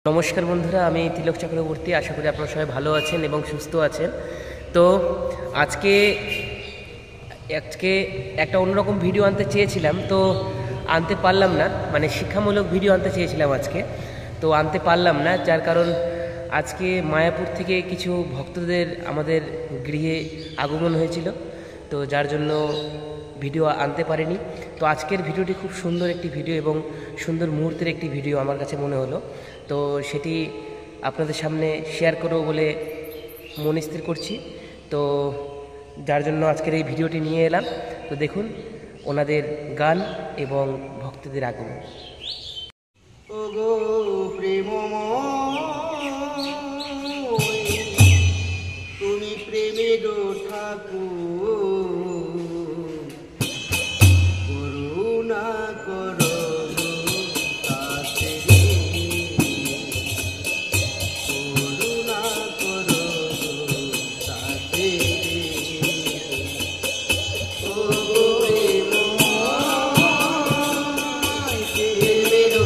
নমস্কার বন্ধুরা, আমি তিলক চক্রবর্তী। আশা করি আপনারা সবাই ভালো আছেন এবং সুস্থ আছেন। তো আজকে একটা অন্যরকম ভিডিও আনতে চেয়েছিলাম, তো আনতে পারলাম না। মানে শিক্ষামূলক ভিডিও আনতে চেয়েছিলাম আজকে, তো আনতে পারলাম না। যার কারণ আজকে মায়াপুর থেকে কিছু ভক্তদের আমাদের গৃহে আগমন হয়েছিল, তো যার জন্য ভিডিও আনতে পারিনি। তো আজকের ভিডিওটি খুব সুন্দর একটি ভিডিও এবং সুন্দর মুহূর্তের একটি ভিডিও আমার কাছে মনে হলো, তো সেটি আপনাদের সামনে শেয়ার করব বলে মন স্থির করছি। তো যার জন্য আজকের এই ভিডিওটি নিয়ে এলাম। তো দেখুন ওনাদের গান এবং ভক্তদের আগমন। ওগো প্রেমময়, তুমি প্রেমের ঠাকুর, করুণা করো তাতে, করুণা করো তাতে। ওগো প্রেমময়, প্রেমের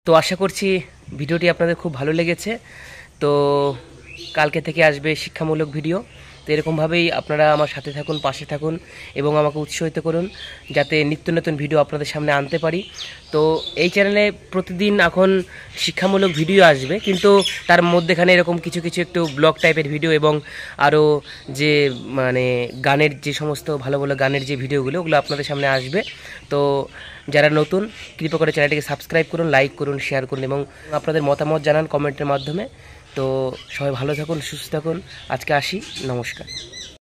তো আশা করছি ভিডিওটি আপনাদের খুব ভালো লেগেছে। তো কালকে থেকে আসবে শিক্ষামূলক ভিডিও। তো এরকমভাবেই আপনারা আমার সাথে থাকুন, পাশে থাকুন এবং আমাকে উৎসাহিত করুন যাতে নিত্য নতুন ভিডিও আপনাদের সামনে আনতে পারি। তো এই চ্যানেলে প্রতিদিন এখন শিক্ষামূলক ভিডিও আসবে, কিন্তু তার মধ্যেখানে এরকম কিছু কিছু একটু ব্লগ টাইপের ভিডিও এবং আরও যে মানে গানের যে সমস্ত ভালো ভালো গানের যে ভিডিওগুলো, ওগুলো আপনাদের সামনে আসবে। তো যারা নতুন, কৃপা করে চ্যানেলটিকে সাবস্ক্রাইব করুন, লাইক করুন, শেয়ার করুন এবং আপনাদের মতামত জানান কমেন্টের মাধ্যমে। তো সবাই ভালো থাকুন, সুস্থ থাকুন। আজকে আসি, নমস্কার।